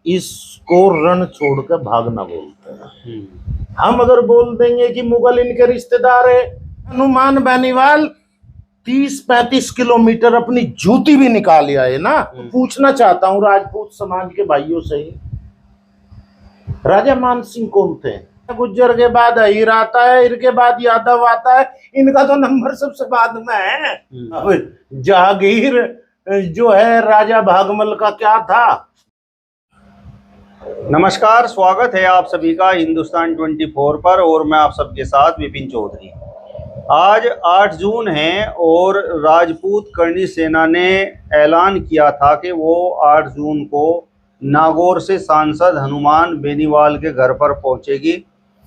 इसको रण छोड़कर भागना बोलते हैं। हम अगर बोल देंगे कि मुगल इनके रिश्तेदार है, हनुमान बेनीवाल 30-35 किलोमीटर अपनी जूती भी निकाल आए ना। तो पूछना चाहता हूं राजपूत समाज के भाइयों से ही, राजा मान सिंह कौन थे? गुज्जर के बाद अहीर आता है, हीर के बाद यादव आता है, इनका तो नंबर सबसे बाद में है। अब जहांगीर जो है राजा भागमल का क्या था? नमस्कार, स्वागत है आप सभी का हिंदुस्तान 24 पर और मैं आप सबके साथ विपिन चौधरी। आज 8 जून है और राजपूत करनी सेना ने ऐलान किया था कि वो 8 जून को नागौर से सांसद हनुमान बेनीवाल के घर पर पहुंचेगी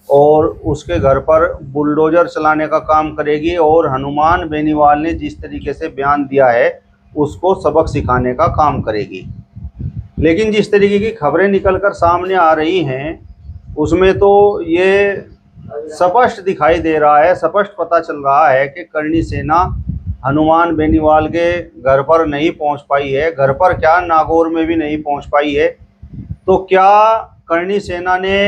और उसके घर पर बुलडोजर चलाने का काम करेगी और हनुमान बेनीवाल ने जिस तरीके से बयान दिया है उसको सबक सिखाने का काम करेगी। लेकिन जिस तरीके की खबरें निकलकर सामने आ रही हैं उसमें तो ये स्पष्ट दिखाई दे रहा है, स्पष्ट पता चल रहा है कि करनी सेना हनुमान बेनीवाल के घर पर नहीं पहुंच पाई है। घर पर क्या, नागौर में भी नहीं पहुंच पाई है। तो क्या करनी सेना ने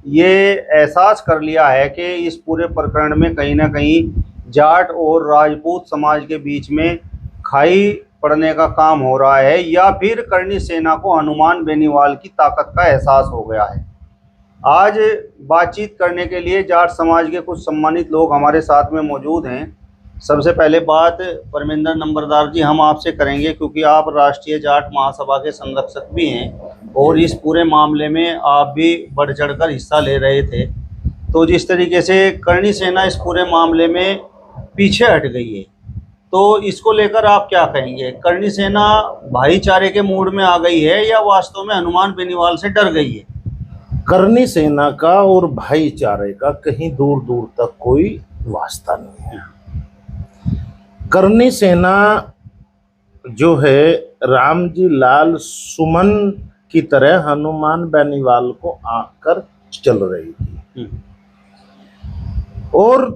ये एहसास कर लिया है कि इस पूरे प्रकरण में कहीं ना कहीं जाट और राजपूत समाज के बीच में खाई पड़ने का काम हो रहा है, या फिर करनी सेना को हनुमान बेनीवाल की ताकत का एहसास हो गया है? आज बातचीत करने के लिए जाट समाज के कुछ सम्मानित लोग हमारे साथ में मौजूद हैं। सबसे पहले बात परमिंदर नंबरदार जी हम आपसे करेंगे, क्योंकि आप राष्ट्रीय जाट महासभा के संरक्षक भी हैं और इस पूरे मामले में आप भी बढ़ चढ़कर हिस्सा ले रहे थे। तो जिस तरीके से करनी सेना इस पूरे मामले में पीछे हट गई है, तो इसको लेकर आप क्या कहेंगे? करनी सेना भाईचारे के मूड में आ गई है या वास्तव में हनुमान बेनीवाल से डर गई है? करनी सेना का और भाईचारे का कहीं दूर दूर तक कोई वास्ता नहीं है। करनी सेना जो है रामजी लाल सुमन की तरह हनुमान बेनीवाल को आकर चल रही थी और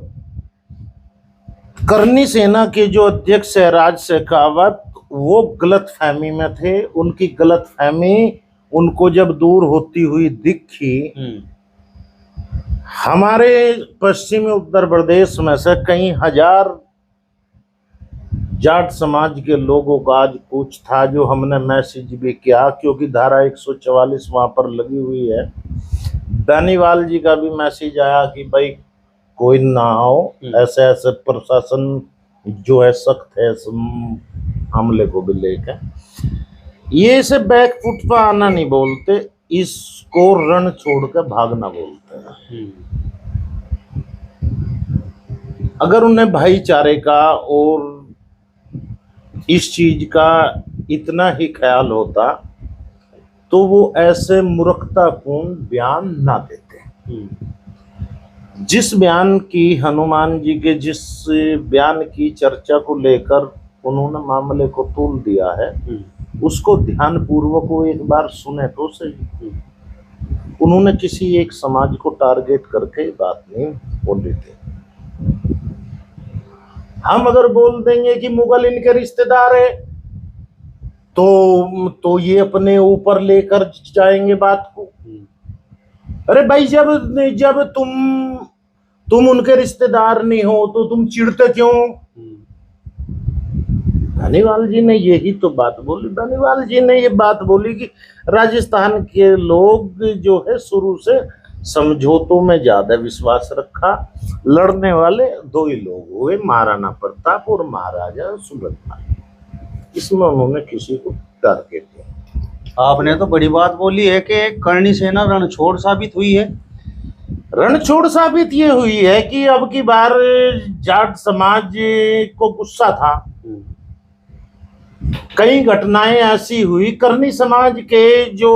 करनी सेना के जो अध्यक्ष है राज शेखावत, वो गलत फहमी में थे। उनकी गलत फहमी उनको जब दूर होती हुई दिखी, हमारे पश्चिमी उत्तर प्रदेश में से कई हजार जाट समाज के लोगों का आज कुछ था जो हमने मैसेज भी किया, क्योंकि धारा 144 वहां पर लगी हुई है। बेनीवाल जी का भी मैसेज आया कि भाई कोई ना आओ, ऐसे ऐसे प्रशासन जो है सख्त है हमले को भी लेकर। ये से बैक फुट पर आना नहीं बोलते, इसको रण छोड़कर भागना बोलते हैं। अगर उन्हें भाईचारे का और इस चीज का इतना ही ख्याल होता तो वो ऐसे मूर्खतापूर्ण बयान ना देते। जिस बयान की हनुमान जी के जिस बयान की चर्चा को लेकर उन्होंने मामले को तूल दिया है, उसको ध्यान पूर्वक वो एक बार सुने तो सही। उन्होंने किसी एक समाज को टारगेट करके बात नहीं बोली थी। हम अगर बोल देंगे कि मुगल इनके रिश्तेदार है तो ये अपने ऊपर लेकर जाएंगे बात को। अरे भाई, जब तुम उनके रिश्तेदार नहीं हो तो तुम चिढ़ते क्यों? बेनीवाल जी ने यही तो बात बोली। बेनीवाल जी ने ये बात बोली कि राजस्थान के लोग जो है शुरू से समझौतों में ज्यादा विश्वास रखा। लड़ने वाले दो ही लोग हुए, महाराणा प्रताप और महाराजा सुरजमल। इसमें उन्होंने किसी को टारगेट किया। आपने तो बड़ी बात बोली है कि करनी सेना रणछोड़ साबित हुई है। रणछोड़ साबित ये हुई है कि अब की बार जाट समाज को गुस्सा था। कई घटनाएं ऐसी हुई, करनी समाज के जो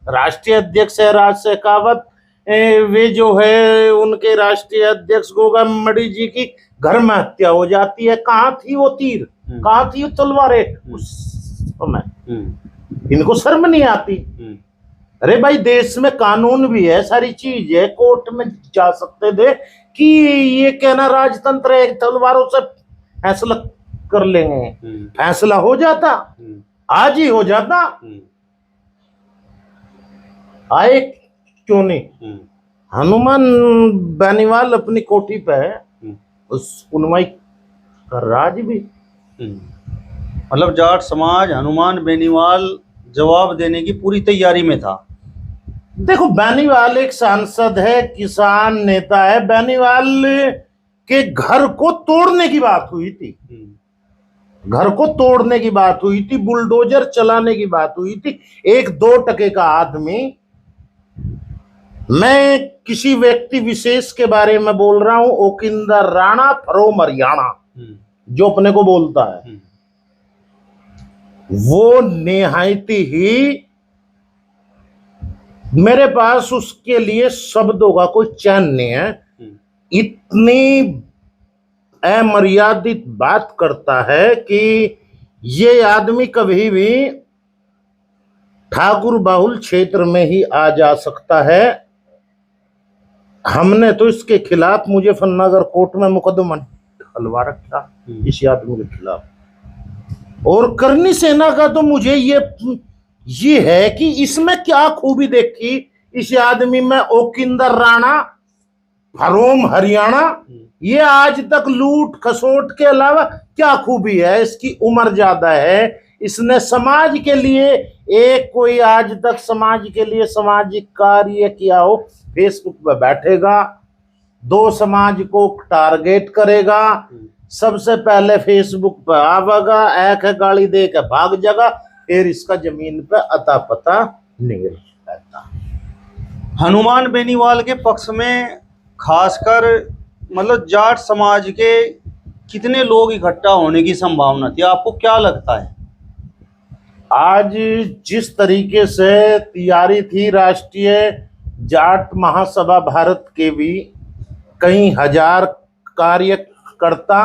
राष्ट्रीय अध्यक्ष है राज शेखावत, वे जो है उनके राष्ट्रीय अध्यक्ष गोगा मड़ी जी की घर में हत्या हो जाती है। कहाँ थी वो तीर, कहाँ थी वो तलवारें उस समय? इनको शर्म नहीं आती? अरे भाई, देश में कानून भी है, सारी चीज है, कोर्ट में जा सकते थे कि ये कहना राजतंत्र है, तलवारों से फैसला कर लेंगे। फैसला हो जाता, आज ही हो जाता। आए क्यों नहीं। हनुमान बेनीवाल अपनी कोठी पे है, उस उन्माई का राज भी। मतलब जाट समाज हनुमान बेनीवाल जवाब देने की पूरी तैयारी में था। देखो, बेनीवाल एक सांसद है, किसान नेता है। बेनीवाल के घर को तोड़ने की बात हुई थी, घर को तोड़ने की बात हुई थी, बुलडोजर चलाने की बात हुई थी। एक 2 टके का आदमी, मैं किसी व्यक्ति विशेष के बारे में बोल रहा हूं, ओकिंदर राणा फरोम हरियाणा, जो अपने को बोलता है, वो निहायती ही, मेरे पास उसके लिए शब्दों का कोई चैन नहीं है। इतनी अमर्यादित बात करता है कि ये आदमी कभी भी ठाकुर बाहुल क्षेत्र में ही आ जा सकता है। हमने तो इसके खिलाफ मुजफ्फरनगर कोर्ट में मुकदमा हलवा रखा इस आदमी के खिलाफ। और करनी सेना का तो मुझे ये है कि इसमें क्या खूबी देखी इस आदमी में, ओकिंदर राणा फरोम हरियाणा। ये आज तक लूट खसोट के अलावा क्या खूबी है? इसकी उम्र ज्यादा है, इसने समाज के लिए एक कोई आज तक समाज के लिए सामाजिक कार्य किया हो? फेसबुक पे बैठेगा, 2 समाज को टारगेट करेगा, सबसे पहले फेसबुक पे आवेगा, एक गाली दे के भाग जाएगा, फिर इसका जमीन पे अता पता नहीं रहता। हनुमान बेनीवाल के पक्ष में खासकर मतलब जाट समाज के कितने लोग इकट्ठा होने की संभावना थी, आपको क्या लगता है? आज जिस तरीके से तैयारी थी राष्ट्रीय जाट महासभा भारत के भी कई हजार कार्यकर्ता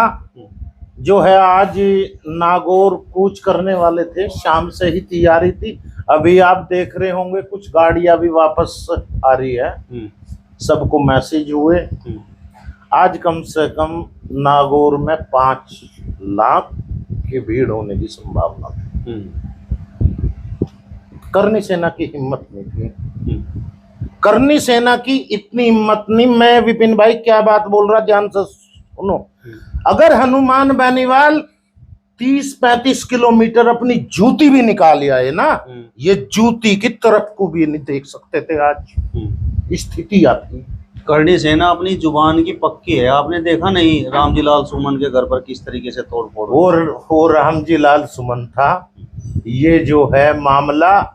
जो है आज नागौर कूच करने वाले थे, शाम से ही तैयारी थी। अभी आप देख रहे होंगे कुछ गाड़ियां भी वापस आ रही है, सबको मैसेज हुए। आज कम से कम नागौर में 5 लाख की भीड़ होने की संभावना थी। करनी सेना की हिम्मत नहीं थी, करनी सेना की इतनी हिम्मत नहीं। मैं विपिन भाई क्या बात बोल रहा, ध्यान से सुनो। अगर हनुमान बेनीवाल 30-35 किलोमीटर अपनी जूती भी निकाल आए ना, ये जूती की तरफ को भी नहीं देख सकते थे। आज स्थिति आती। करनी सेना अपनी जुबान की पक्की है, आपने देखा नहीं रामजी लाल सुमन के घर पर किस तरीके से तोड़ फोड़। और रामजी लाल सुमन था। ये जो है मामला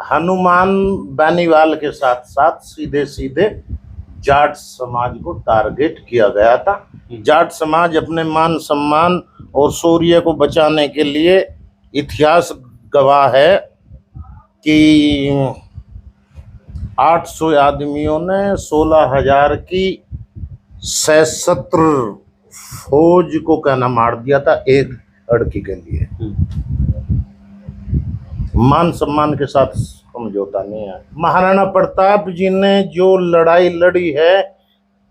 हनुमान बेनीवाल के साथ साथ सीधे सीधे जाट समाज को टारगेट किया गया था। जाट समाज अपने मान सम्मान और शौर्य को बचाने के लिए, इतिहास गवाह है कि 800 आदमियों ने 16,000 की सशस्त्र फौज को कहना मार दिया था एक लड़की के लिए। मान सम्मान के साथ समझौता नहीं है। महाराणा प्रताप जी ने जो लड़ाई लड़ी है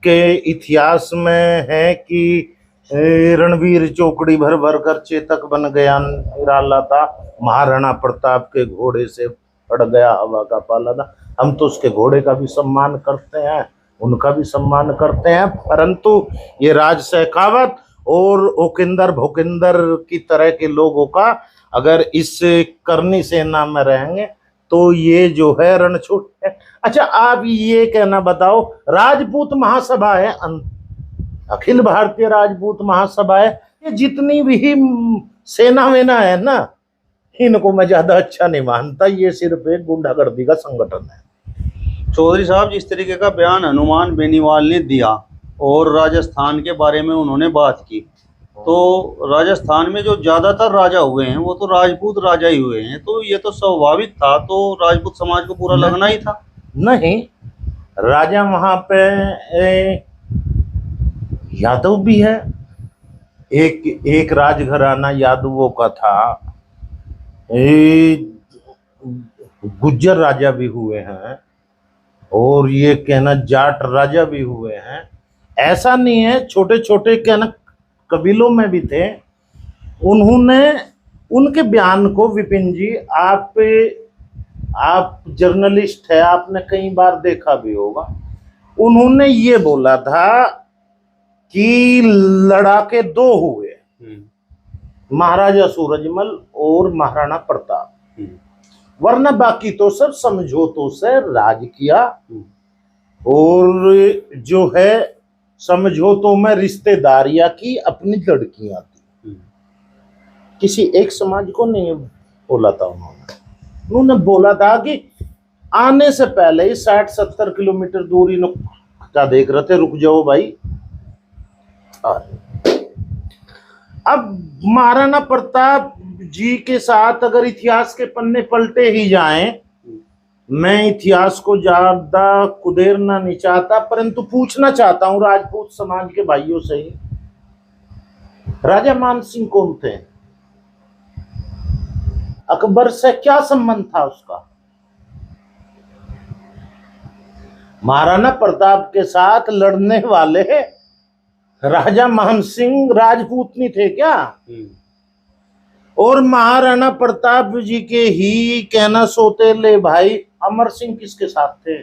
के इतिहास में है कि रणवीर चौकड़ी भर भर कर चेतक बन गया निराला था, महाराणा प्रताप के घोड़े से पड़ गया हवा का पाला था। हम तो उसके घोड़े का भी सम्मान करते हैं, उनका भी सम्मान करते हैं, परंतु ये राज शेखावत और ओकिंदर भोकिंदर की तरह के लोगों का अगर इस करनी सेना में रहेंगे तो ये जो है रणछोड़ है। अच्छा, आप ये कहना बताओ, राजपूत महासभा है, अखिल भारतीय राजपूत महासभा है, ये जितनी भी सेना वेना है ना, इनको मैं ज्यादा अच्छा नहीं मानता। ये सिर्फ एक गुंडागर्दी का संगठन है। चौधरी साहब, जिस तरीके का बयान हनुमान बेनीवाल ने दिया और राजस्थान के बारे में उन्होंने बात की, तो राजस्थान में जो ज्यादातर राजा हुए हैं वो तो राजपूत राजा ही हुए हैं, तो ये तो स्वाभाविक था, तो राजपूत समाज को पूरा लगना ही था। नहीं, राजा वहां पे यादव भी है, एक राजघराना यादवों का था, गुज्जर राजा भी हुए हैं और ये कहना जाट राजा भी हुए हैं। ऐसा नहीं है, छोटे छोटे कहना कबीलों में भी थे। उन्होंने उनके बयान को विपिन जी आप आप जर्नलिस्ट है, आपने कई बार देखा भी होगा, उन्होंने ये बोला था कि लड़ाके दो हुए, महाराजा सूरजमल और महाराणा प्रताप, वरना बाकी तो सब समझौतों से राज किया, और जो है समझौतों में रिश्तेदारियां की, अपनी लड़कियां थी। किसी एक समाज को नहीं बोला था उन्होंने बोला था कि आने से पहले ही 60-70 किलोमीटर दूरी न क्या देख रहे थे, रुक जाओ भाई। अब महाराणा प्रताप जी के साथ अगर इतिहास के पन्ने पलटे ही जाएं, मैं इतिहास को ज्यादा कुदेरना नहीं चाहता, परंतु पूछना चाहता हूं राजपूत समाज के भाइयों से ही, राजा मानसिंह कौन थे? अकबर से क्या संबंध था उसका? महाराणा प्रताप के साथ लड़ने वाले राजा मानसिंह राजपूत नहीं थे क्या? और महाराणा प्रताप जी के ही कहना सौतेले भाई अमर सिंह किसके साथ थे?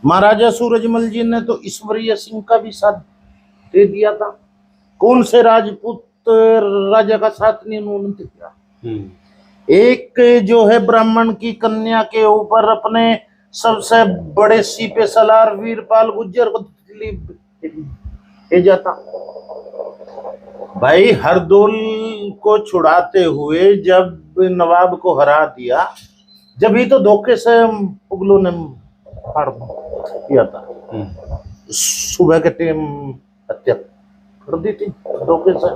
महाराजा सूरजमल जी ने तो ईश्वरीय सिंह का भी साथ दे दिया था। कौन से राजपूत राजा का साथ नहीं उन्होंने दिया? एक जो है ब्राह्मण की कन्या के ऊपर अपने सबसे बड़े सीपे सलार वीरपाल गुज्जर को दिल्ली भेजा था। भाई हरदौल को छुड़ाते हुए जब नवाब को हरा दिया, जब ही तो धोखे से मुगलों ने फाड़ दिया था, सुबह के टाइम हत्या कर दी थी धोखे से।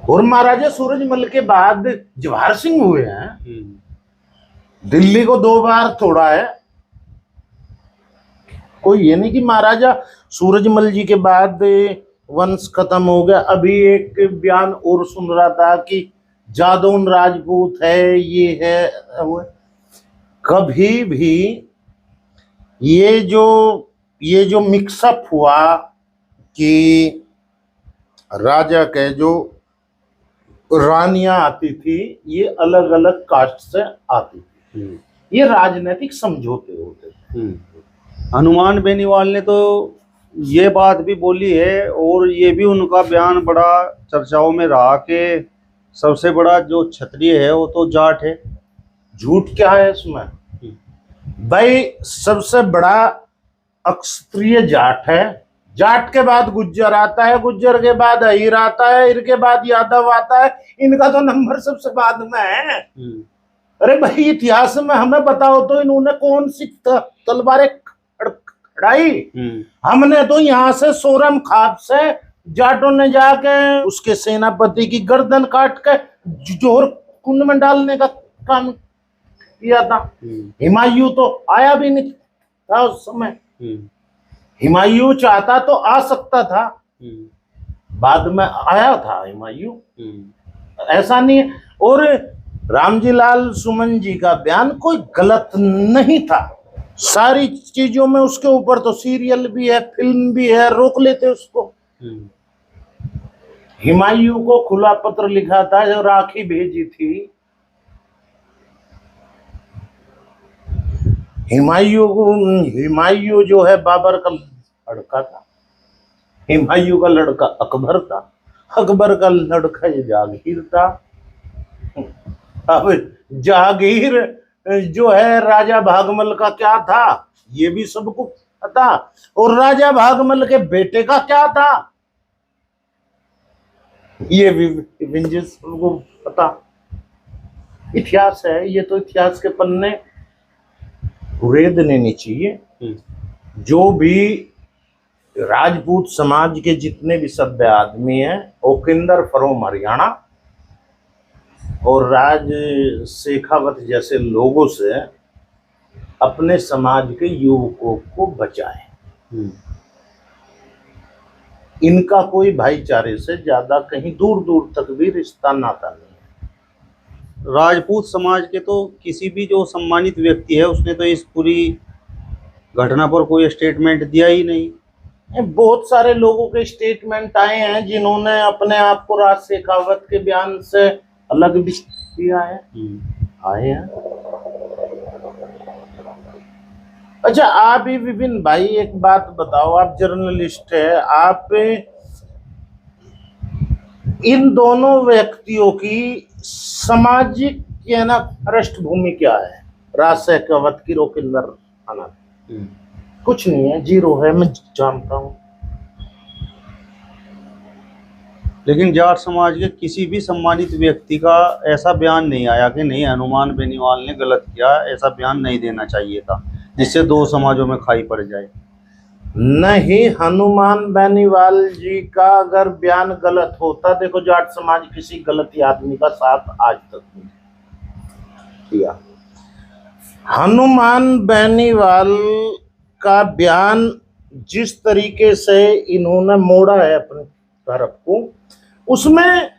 और महाराजा सूरजमल के बाद जवाहर सिंह हुए हैं, दिल्ली को 2 बार तोड़ा है। कोई ये नहीं कि महाराजा सूरजमल जी के बाद वंश खत्म हो गया। अभी एक बयान और सुन रहा था कि जादौन राजपूत है, ये है वो। कभी भी ये जो मिक्सअप हुआ कि राजा के जो रानियां आती थी ये अलग अलग कास्ट से आती थी, ये राजनीतिक समझौते होते थे। हनुमान बेनीवाल ने तो ये बात भी बोली है, और ये भी उनका बयान बड़ा चर्चाओं में रहा कि सबसे बड़ा जो क्षत्रिय है वो तो जाट है। झूठ क्या है इसमें भाई? सबसे बड़ा अक्षत्रिय जाट है, जाट के बाद गुज्जर आता है, गुज्जर के बाद अहीर आता है, अहीर के बाद यादव आता है, इनका तो नंबर सबसे बाद में है। अरे भाई इतिहास में हमें बताओ तो इन्होंने कौन सी तलवारें खड़ाई? हमने तो यहाँ से सोरम खाप से जाटों ने जाके उसके सेनापति की गर्दन काट के जोहर कुंड में डालने का काम किया था। हुमायूं तो आया भी नहीं था उस समय। हुमायूं चाहता तो आ सकता था, बाद में आया था हुमायूं, ऐसा नहीं है। और रामजी लाल सुमन जी का बयान कोई गलत नहीं था, सारी चीजों में उसके ऊपर तो सीरियल भी है, फिल्म भी है, रोक लेते उसको। हुमायूं को खुला पत्र लिखा था, जो राखी भेजी थी हुमायूं जो है बाबर का लड़का था, हुमायूं का लड़का अकबर था, अकबर का लड़का ये जहांगीर था। अब जहांगीर जो है राजा भागमल का क्या था ये भी सबको पता, और राजा भागमल के बेटे का क्या था ये भी सबको पता। इतिहास है ये, तो इतिहास के पन्ने उड़ेदने नहीं चाहिए। जो भी राजपूत समाज के जितने भी सभ्य आदमी हैं, ओकिंदर फ्रॉम हरियाणा और राज शेखावत जैसे लोगों से अपने समाज के युवकों को बचाएं। इनका कोई भाईचारे से ज्यादा कहीं दूर दूर तक भी रिश्ता नाता नहीं है। राजपूत समाज के तो किसी भी जो सम्मानित व्यक्ति है उसने तो इस पूरी घटना पर कोई स्टेटमेंट दिया ही नहीं। बहुत सारे लोगों के स्टेटमेंट आए हैं जिन्होंने अपने आप को राज शेखावत के बयान से अलग भी आए आए हैं। अच्छा, आप ही विपिन भाई एक बात बताओ, आप जर्नलिस्ट है, आप इन दोनों व्यक्तियों की सामाजिक क्या ना पृष्ठभूमि क्या है? राज शेखावत की रोकिंदर आना कुछ नहीं है, जीरो है, मैं जानता हूं। लेकिन जाट समाज के किसी भी सम्मानित व्यक्ति का ऐसा बयान नहीं आया कि नहीं हनुमान बेनीवाल ने गलत किया, ऐसा बयान नहीं देना चाहिए था जिससे दो समाजों में खाई पड़ जाए। नहीं, हनुमान बेनीवाल जी का अगर बयान गलत होता, देखो जाट समाज किसी गलत आदमी का साथ आज तक नहीं किया। हनुमान बेनीवाल का बयान जिस तरीके से इन्होंने मोड़ा है अपने तरफ को, उसमें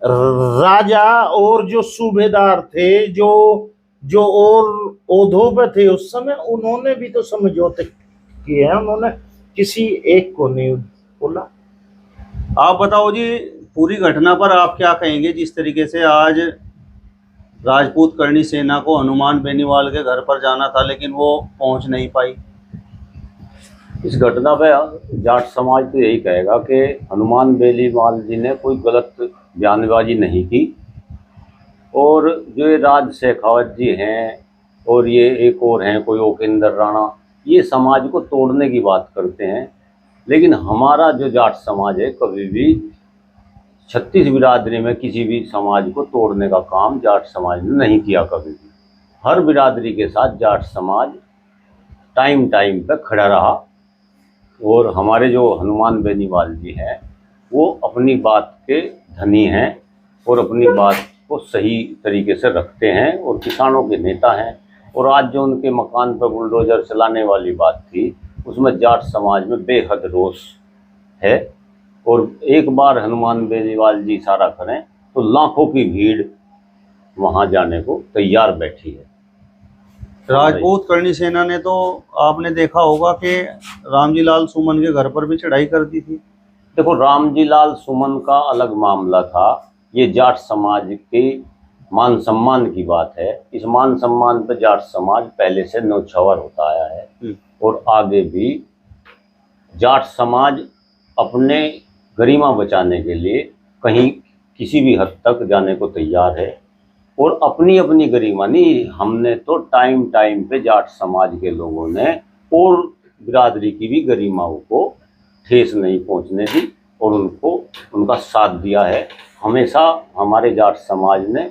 राजा और जो सूबेदार थे, जो और ओहदों पे थे उस समय, उन्होंने भी तो समझौते किए हैं, उन्होंने किसी एक को नहीं बोला। आप बताओ जी, पूरी घटना पर आप क्या कहेंगे? जिस तरीके से आज राजपूत करणी सेना को हनुमान बेनीवाल के घर पर जाना था लेकिन वो पहुंच नहीं पाई। इस घटना पे जाट समाज तो यही कहेगा कि हनुमान बेनीवाल जी ने कोई गलत बयानबाजी नहीं की, और जो ये राज शेखावत जी हैं और ये एक और हैं कोई ओकेंद्र राणा, ये समाज को तोड़ने की बात करते हैं। लेकिन हमारा जो जाट समाज है, कभी भी 36 बिरादरी में किसी भी समाज को तोड़ने का काम जाट समाज ने नहीं किया कभी भी। हर बिरादरी के साथ जाट समाज टाइम टाइम पे खड़ा रहा, और हमारे जो हनुमान बेनीवाल जी हैं वो अपनी बात के धनी हैं और अपनी बात को सही तरीके से रखते हैं और किसानों के नेता हैं। और आज जो उनके मकान पर बुलडोजर चलाने वाली बात थी, उसमें जाट समाज में बेहद रोष है। और एक बार हनुमान बेनीवाल जी इशारा करें तो लाखों की भीड़ वहां जाने को तैयार बैठी है। राजपूत करणी सेना ने तो आपने देखा होगा कि रामजी लाल सुमन के घर पर भी चढ़ाई कर दी थी। देखो, रामजी लाल सुमन का अलग मामला था, ये जाट समाज के मान सम्मान की बात है। इस मान सम्मान पर जाट समाज पहले से नौछावर होता आया है और आगे भी जाट समाज अपने गरिमा बचाने के लिए कहीं किसी भी हद तक जाने को तैयार है। और अपनी अपनी गरिमा नहीं, हमने तो टाइम टाइम पे जाट समाज के लोगों ने और बिरादरी की भी गरिमाओं को ठेस नहीं पहुंचने दी और उनको उनका साथ दिया है। हमेशा हमारे जाट समाज ने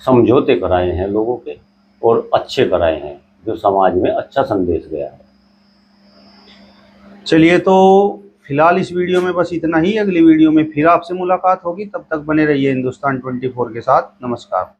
समझौते कराए हैं लोगों के, और अच्छे कराए हैं, जो समाज में अच्छा संदेश गया है। चलिए, तो फिलहाल इस वीडियो में बस इतना ही। अगली वीडियो में फिर आपसे मुलाकात होगी, तब तक बने रहिए हिंदुस्तान 24 के साथ। नमस्कार।